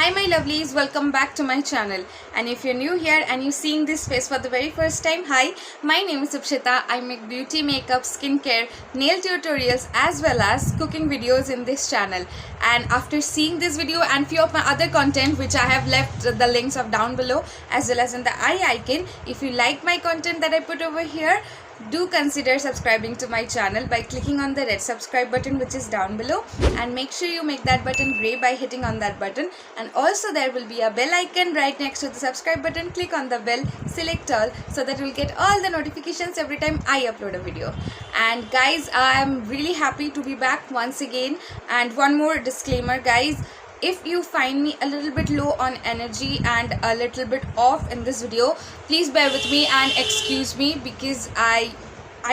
Hi my lovelies, welcome back to my channel. And if you're new here and you're seeing this face for the very first time, hi, my name is Upshita. I make beauty, makeup, skincare, nail tutorials as well as cooking videos in this channel. And after seeing this video and few of my other content which I have left the links of down below as well as in the I icon, if you like my content that I put over here, do consider subscribing to my channel by clicking on the red subscribe button which is down below, and make sure you make that button grey by hitting on that button. And also there will be a bell icon right next to the subscribe button. Click on the bell, select all, so that you'll get all the notifications every time I upload a video. And guys, I am really happy to be back once again. And one more disclaimer guys, if you find me a little bit low on energy and a little bit off in this video, please bear with me and excuse me, because I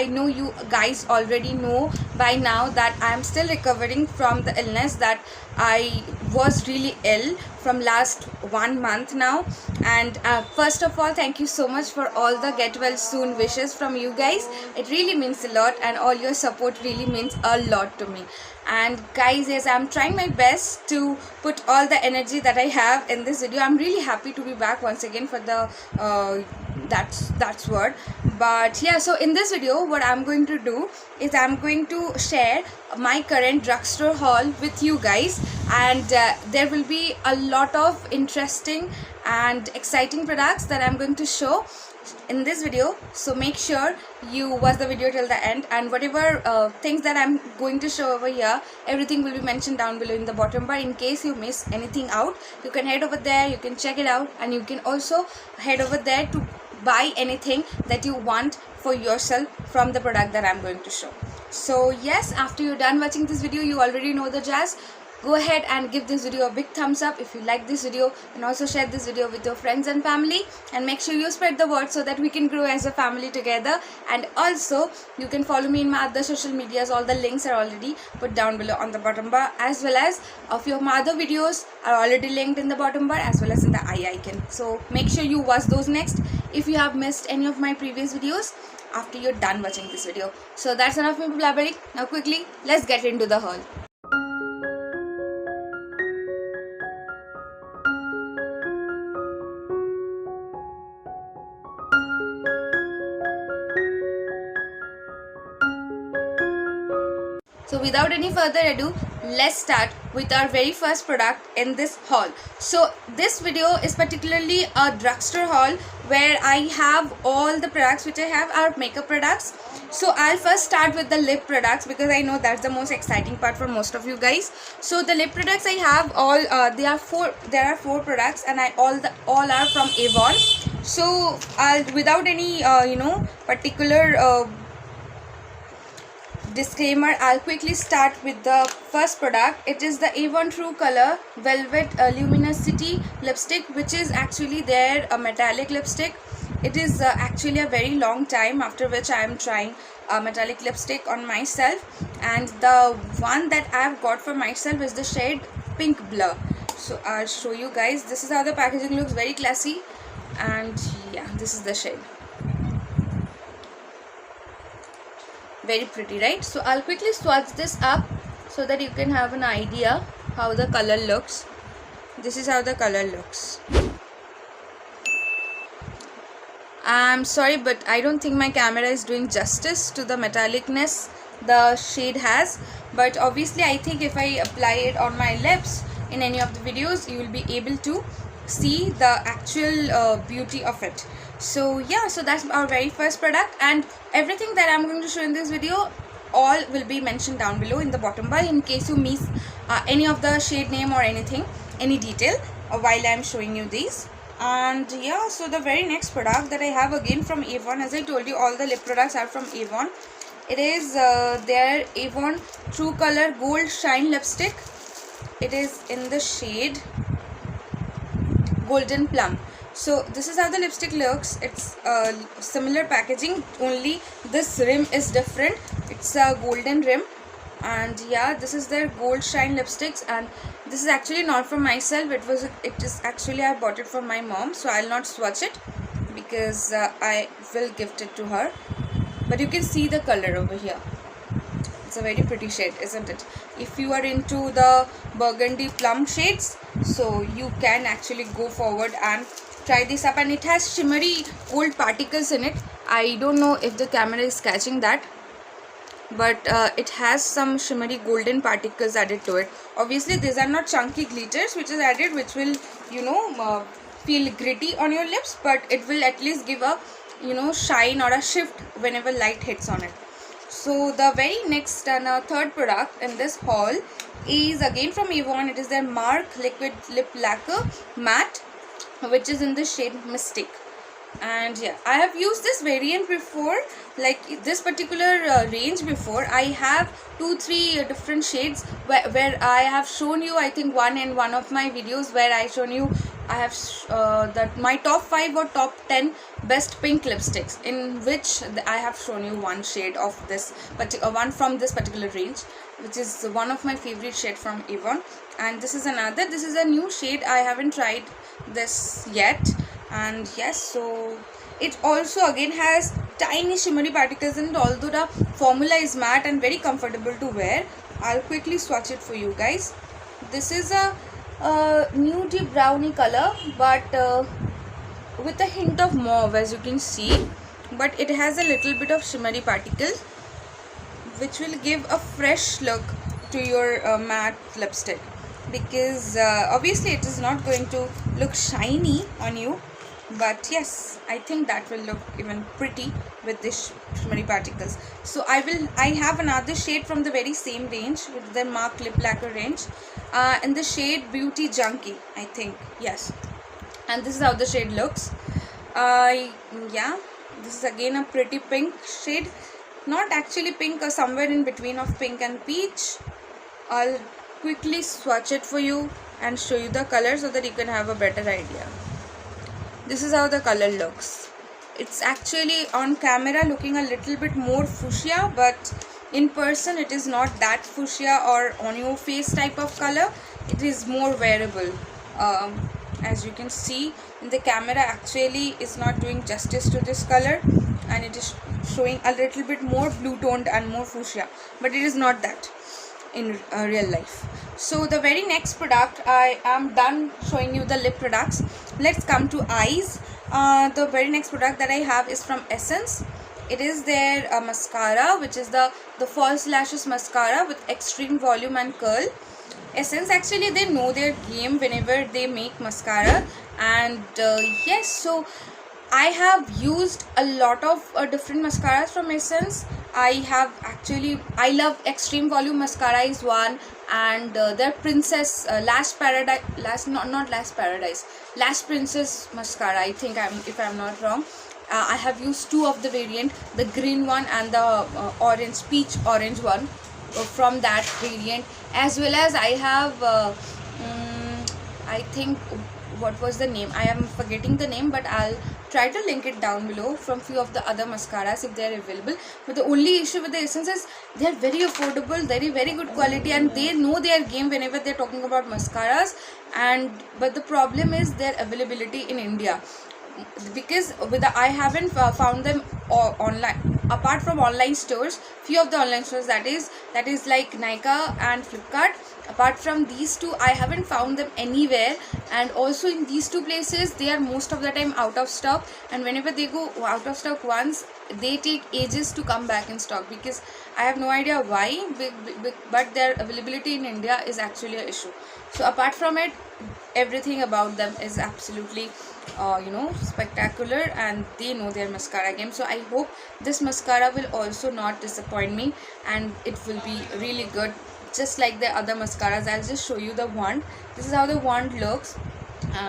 know you guys already know by now that I am still recovering from the illness that I was really ill from last 1 month now. And first of all, thank you so much for all the get well soon wishes from you guys. It really means a lot, and all your support really means a lot to me. And guys, yes, I'm trying my best to put all the energy that I have in this video. I'm really happy to be back once again for the that's word. But yeah, so in this video what I'm going to do is I'm going to share my current drugstore haul with you guys, and there will be a lot of interesting and exciting products that I'm going to show in this video. So make sure you watch the video till the end, and whatever things that I'm going to show over here, everything will be mentioned down below in the bottom bar. In case you miss anything out, you can head over there, you can check it out, and you can also head over there to buy anything that you want for yourself from the product that I'm going to show. So yes, after you're done watching this video, you already know the jazz. Go ahead and give this video a big thumbs up if you like this video, and also share this video with your friends and family, and make sure you spread the word so that we can grow as a family together. And also you can follow me in my other social medias. All the links are already put down below on the bottom bar, as well as a few of my other videos are already linked in the bottom bar as well as in the I icon. So make sure you watch those next if you have missed any of my previous videos after you're done watching this video. So that's enough of me blabbering. Now quickly, let's get into the haul. So without any further ado, let's start with our very first product in this haul. So this video is particularly a drugstore haul where I have all the products which I have are makeup products. So I'll first start with the lip products because I know that's the most exciting part for most of you guys. So the lip products I have all there are four products, and all are from Avon. So without any particular disclaimer, I'll quickly start with the first product. It is the Avon True Color Velvet Luminosity lipstick, which is actually a metallic lipstick. It is actually a very long time after which I am trying a metallic lipstick on myself, and the one that I've got for myself is the shade Pink Blur. So I'll show you guys. This is how the packaging looks, very classy, and yeah, this is the shade. Very pretty, right? So I'll quickly swatch this up so that you can have an idea how the color looks. This is how the color looks. I'm sorry, but I don't think my camera is doing justice to the metallicness the shade has, but obviously I think if I apply it on my lips in any of the videos, you will be able to see the actual beauty of it. So yeah, so that's our very first product, and everything that I'm going to show in this video all will be mentioned down below in the bottom bar in case you miss any of the shade name or anything, any detail while I'm showing you these. And yeah, so the very next product that I have again from Avon, as I told you, all the lip products are from Avon. It is their Avon True Color Gold Shine Lipstick. It is in the shade Golden Plum. So this is how the lipstick looks. It's similar packaging, only this rim is different. It's a golden rim, and yeah, this is their Gold Shine lipsticks, and this is actually not for myself. It is actually I bought it for my mom, so I'll not swatch it because I will gift it to her. But you can see the color over here. It's a very pretty shade, isn't it? If you are into the burgundy plum shades, so you can actually go forward and try this up. And it has shimmery gold particles in it. I don't know if the camera is catching that, but it has some shimmery golden particles added to it. Obviously these are not chunky glitters which is added, which will, you know, feel gritty on your lips, but it will at least give a, you know, shine or a shift whenever light hits on it. So the very next and third product in this haul is again from Avon. It is their Mark Liquid Lip Lacquer Matte, which is in the shade Mystic. And yeah, I have used this variant before, like this particular range before. I have 2-3 different shades where I have shown you, I think one in one of my videos where I shown you, I have that my top 5 or top 10 best pink lipsticks, in which I have shown you one shade of this one from this particular range, which is one of my favorite shade from Avon. And this is another, this is a new shade. I haven't tried this yet. And yes, so it also again has tiny shimmery particles in it, although the formula is matte and very comfortable to wear. I'll quickly swatch it for you guys. This is a nudie brownie color, but with a hint of mauve, as you can see, but it has a little bit of shimmery particles which will give a fresh look to your matte lipstick, because obviously it is not going to look shiny on you, but yes, I think that will look even pretty with this shimmery particles. So I have another shade from the very same range, with the Mark Lip Lacquer range, in the shade Beauty Junkie, I think, yes. And this is how the shade looks. Yeah, this is again a pretty pink shade, not actually pink, or somewhere in between of pink and peach. I'll quickly swatch it for you and show you the color so that you can have a better idea. This is how the color looks. It's actually on camera looking a little bit more fuchsia, but in person it is not that fuchsia or on your face type of color. It is more wearable. As you can see in the camera, actually is not doing justice to this color, and it is showing a little bit more blue toned and more fuchsia, but it is not that in real life. So the very next product, I am done showing you the lip products. Let's come to eyes. The very next product that I have is from Essence. It is their mascara, which is the false lashes mascara with extreme volume and curl. Essence, actually they know their game whenever they make mascara. And yes, so I have used a lot of different mascaras from Essence. I love Extreme Volume Mascara is one, and their Princess Lash Princess Mascara, I think, if I'm not wrong. I have used 2 of the variant, the green one and the peach orange one from that variant, as well as I have I think, what was the name, I am forgetting the name, but I'll try to link it down below, from few of the other mascaras if they are available. But the only issue with the Essence is they are very affordable, very good quality, and they know their game whenever they're talking about mascaras. But the problem is their availability in India, because I haven't found them online, apart from online stores, few of the online stores, that is like Nykaa and Flipkart. Apart from these two, I haven't found them anywhere, and also in these 2 places they are most of the time out of stock, and whenever they go out of stock once, they take ages to come back in stock, because I have no idea why, but their availability in India is actually an issue. So apart from it, everything about them is absolutely spectacular, and they know their mascara game. So I hope this mascara will also not disappoint me, and it will be really good, just like the other mascaras. I'll just show you the wand. This is how the wand looks.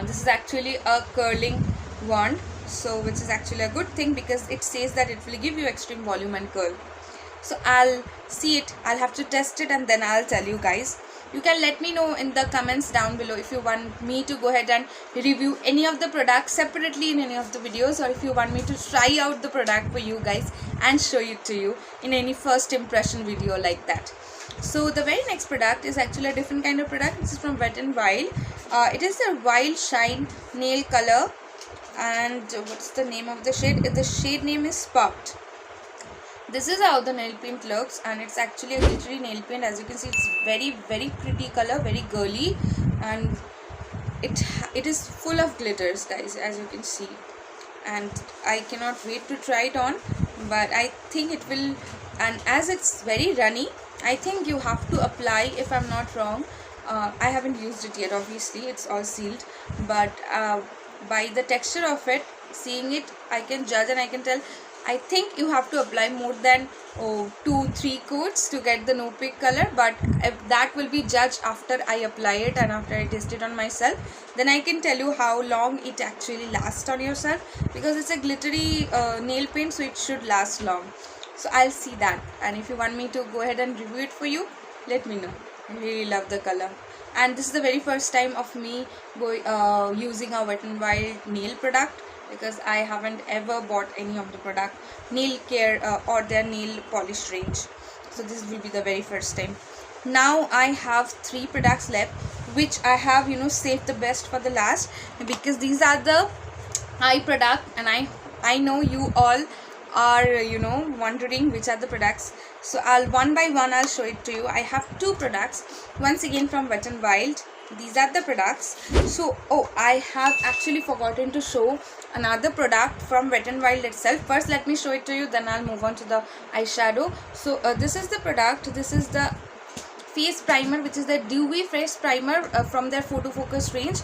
This is actually a curling wand, so which is actually a good thing, because it says that it will give you extreme volume and curl. So I'll see it, I'll have to test it, and then I'll tell you guys. You can let me know in the comments down below if you want me to go ahead and review any of the products separately in any of the videos, or if you want me to try out the product for you guys and show it to you in any first impression video like that. So the very next product is actually a different kind of product. This is from Wet n Wild. It is the Wild Shine Nail Color, and what's the name of the shade? The shade name is Sparked. This is how the nail paint looks, and it's actually a glittery nail paint. As you can see, it's very pretty color, very girly, and it is full of glitters, guys, as you can see. And I cannot wait to try it on, but I think it will. And as it's very runny, I think you have to apply, if I'm not wrong. I haven't used it yet, obviously it's all sealed, but by the texture of it, seeing it, I can judge and I can tell. I think you have to apply more than 2-3 coats to get the no pick color, but if that will be judged after I apply it and after I test it on myself. Then I can tell you how long it actually lasts on yourself, because it's a glittery nail paint, so it should last long. So I'll see that, and if you want me to go ahead and review it for you, let me know. I really love the color, and this is the very first time of me using a Wet n Wild nail product, because I haven't ever bought any of the product nail care or their nail polish range. So this will be the very first time. Now I have 3 products left, which I have saved the best for the last, because these are the eye product, and I know you all are wondering which are the products. So I'll one by one I'll show it to you. I have 2 products, once again from Wet n Wild. These are the products. So I have actually forgotten to show another product from Wet n Wild itself. First let me show it to you, then I'll move on to the eyeshadow. So this is the product. This is the face primer, which is the dewy face primer from their photo focus range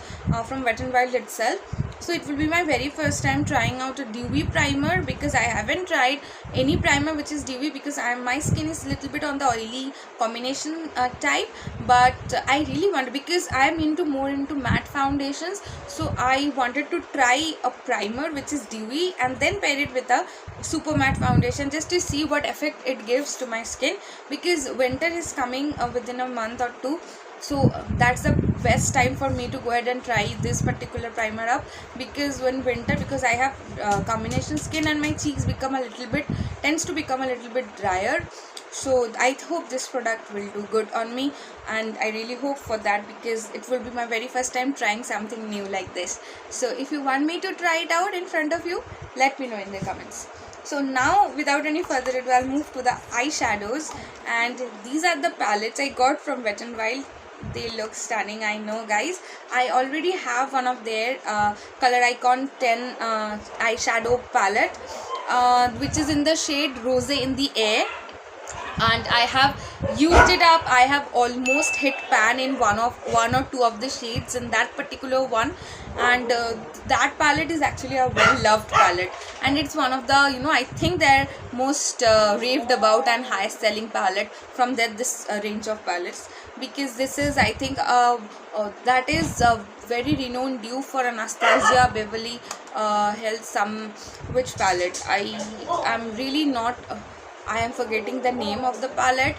from Wet n Wild itself. So it will be my very first time trying out a dewy primer, because I haven't tried any primer which is dewy, because my skin is a little bit on the oily combination type. But I really want, because I am more into matte foundations, so I wanted to try a primer which is dewy and then pair it with a super matte foundation, just to see what effect it gives to my skin, because winter is coming within a month or 2. So that's the best time for me to go ahead and try this particular primer up, because when winter, because I have combination skin and my cheeks tends to become a little bit drier. So I hope this product will do good on me, and I really hope for that, because it will be my very first time trying something new like this. So if you want me to try it out in front of you, let me know in the comments. So now without any further ado, I'll move to the eyeshadows, and these are the palettes I got from Wet n Wild. They look stunning, I know, guys. I already have one of their Color Icon 10 eyeshadow palette, which is in the shade Rose in the Air, and I have used it up. I have almost hit pan in one or two of the shades in that particular one, and that palette is actually a well loved palette, and it's one of the I think they're most raved about and highest selling palette from this range of palettes, because this is, I think, that is a very renowned dupe for Anastasia Beverly Hills which palette. I am really not I am forgetting the name of the palette,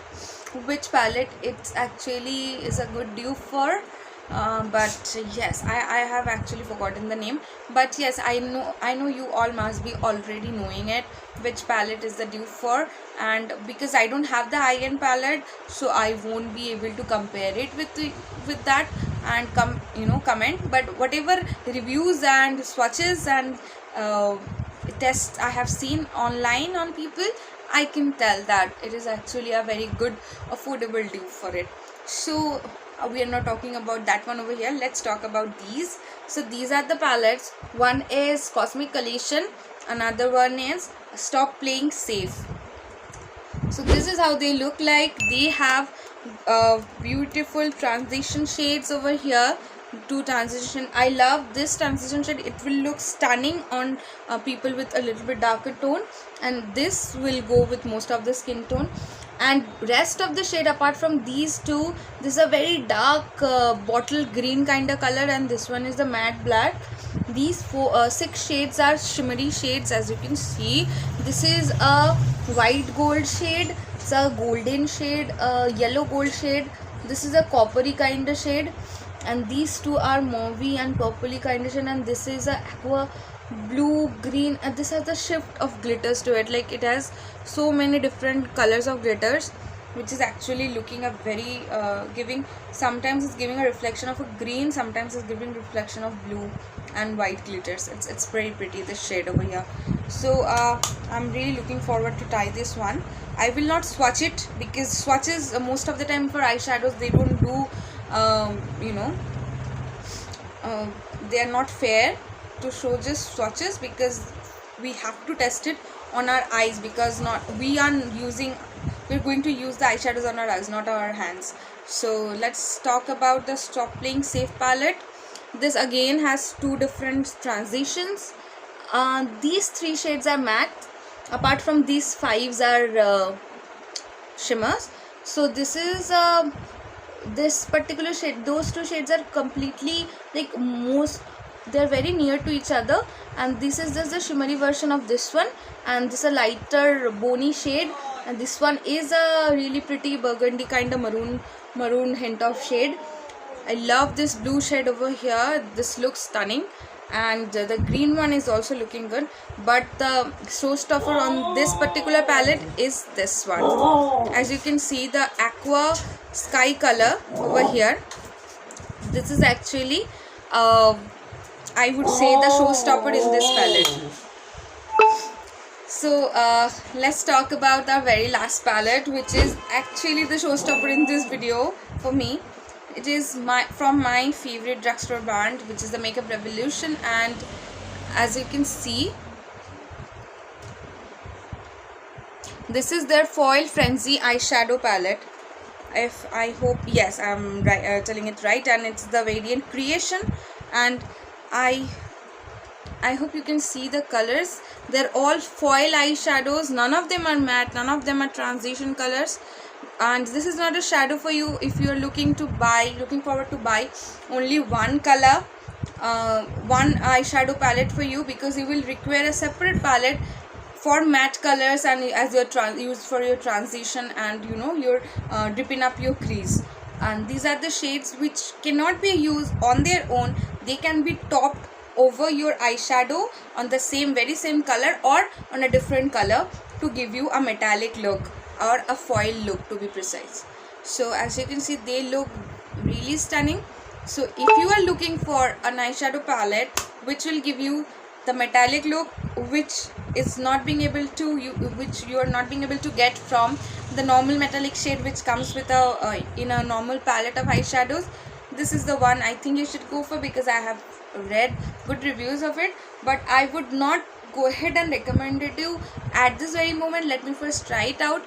which palette it's actually is a good dupe for, but yes, I have actually forgotten the name. But yes, I know you all must be already knowing it, which palette is the dupe for, and because I don't have the high-end palette, so I won't be able to compare it with that and comment. But whatever reviews and swatches and tests I have seen online on people, I can tell that it is actually a very good affordable dupe for it. So we are not talking about that one over here. Let's talk about these. So these are the palettes. One is Cosmic Collision, another one is Stop Playing Safe. So this is how they look like. They have beautiful transition shades over here. To transition, I love this transition shade. It will look stunning on people with a little bit darker tone, and this will go with most of the skin tone. And rest of the shade, apart from these two, this is a very dark bottle green kind of color, and this one is the matte black. These 6 shades are shimmery shades, as you can see. This is a white gold shade, it's a golden shade, a yellow gold shade, this is a coppery kind of shade, and these two are mauvey and purpley kind of shade, and this is a aqua blue green, and this has a shift of glitters to it. Like, it has so many different colors of glitters. which is actually looking a very giving, sometimes it's giving a reflection of a green, sometimes it's giving reflection of blue and white glitters. It's very pretty, this shade over here. So I'm really looking forward to try this one. I will not swatch it because swatches most of the time for eyeshadows, they don't do they are not fair to show just swatches, because we have to test it on our eyes, because we're going to use the eyeshadows on our eyes, not our hands. So let's talk about the Stop Playing Safe palette. This again has two different transitions. These three shades are matte, apart from these fives are shimmers. So this is this particular shade, those two shades are completely like they're very near to each other, and this is just the shimmery version of this one, and this is a lighter bony shade, and this one is a really pretty burgundy kind of maroon hint of shade. I love this blue shade over here, this looks stunning, and the green one is also looking good, but the showstopper on this particular palette is this one. As you can see, the aqua sky color over here, this is actually I would say the showstopper in this palette. So let's talk about our very last palette, which is actually the showstopper in this video for me. It is from my favorite drugstore brand, which is the Makeup Revolution, and as you can see, this is their Foil Frenzy eyeshadow palette. I hope, yes, I'm right, telling it right, and it's the variant Creation, and I hope you can see the colors. They're all foil eyeshadows, none of them are matte, none of them are transition colors. And this is not a shadow for you if you're looking forward to buy only one color, one eyeshadow palette for you, because you will require a separate palette for matte colors and as your use for your transition and you're dipping up your crease. And these are the shades which cannot be used on their own. They can be topped over your eyeshadow on the very same color or on a different color to give you a metallic look or a foil look, to be precise. So as you can see, they look really stunning. So if you are looking for an eyeshadow palette which will give you the metallic look, which is not being able to which you are not being able to get from the normal metallic shade which comes with in a normal palette of eyeshadows, this is the one I think you should go for, because I have read good reviews of it, but I would not go ahead and recommend it to you at this very moment. Let me first try it out.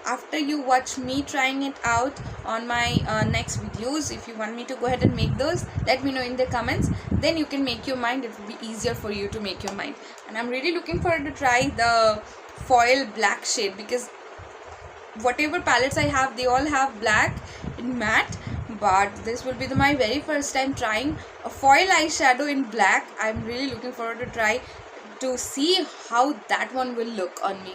After you watch me trying it out on my next videos, if you want me to go ahead and make those, let me know in the comments. Then you can make your mind. It will be easier for you to make your mind. And I'm really looking forward to try the foil black shade, because whatever palettes I have, they all have black in matte, but this will be my very first time trying a foil eyeshadow in black. I'm really looking forward to try to see how that one will look on me,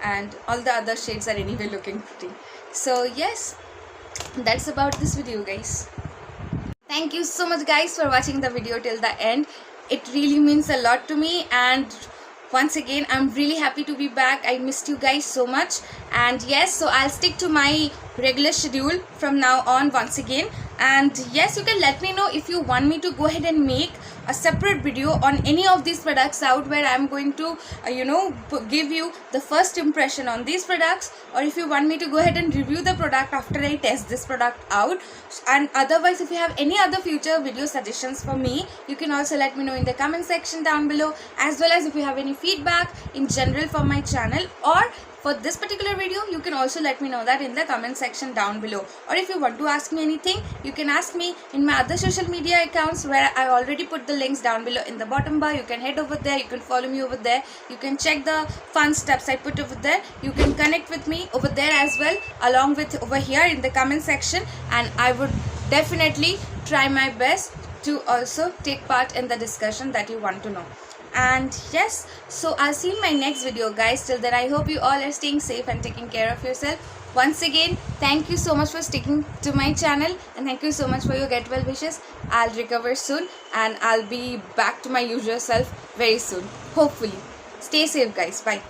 and all the other shades are anyway looking pretty. So yes, that's about this video, guys. Thank you so much, guys, for watching the video till the end. It really means a lot to me, and once again, I'm really happy to be back. I missed you guys so much, and yes, so I'll stick to my regular schedule from now on once again. And yes, you can let me know if you want me to go ahead and make a separate video on any of these products out, where I'm going to give you the first impression on these products, or if you want me to go ahead and review the product after I test this product out. And otherwise, if you have any other future video suggestions for me, you can also let me know in the comment section down below, as well as if you have any feedback in general for my channel or for this particular video, you can also let me know that in the comment section down below. Or if you want to ask me anything, you can ask me in my other social media accounts, where I already put the links down below in the bottom bar. You can head over there, you can follow me over there, you can check the fun steps I put over there. You can connect with me over there as well, along with over here in the comment section, and I would definitely try my best to also take part in the discussion that you want to know. And yes, so I'll see you in my next video, guys. Till then, I hope you all are staying safe and taking care of yourself. Once again, thank you so much for sticking to my channel, and thank you so much for your get well wishes. I'll recover soon, and I'll be back to my usual self very soon, hopefully. Stay safe, guys. Bye.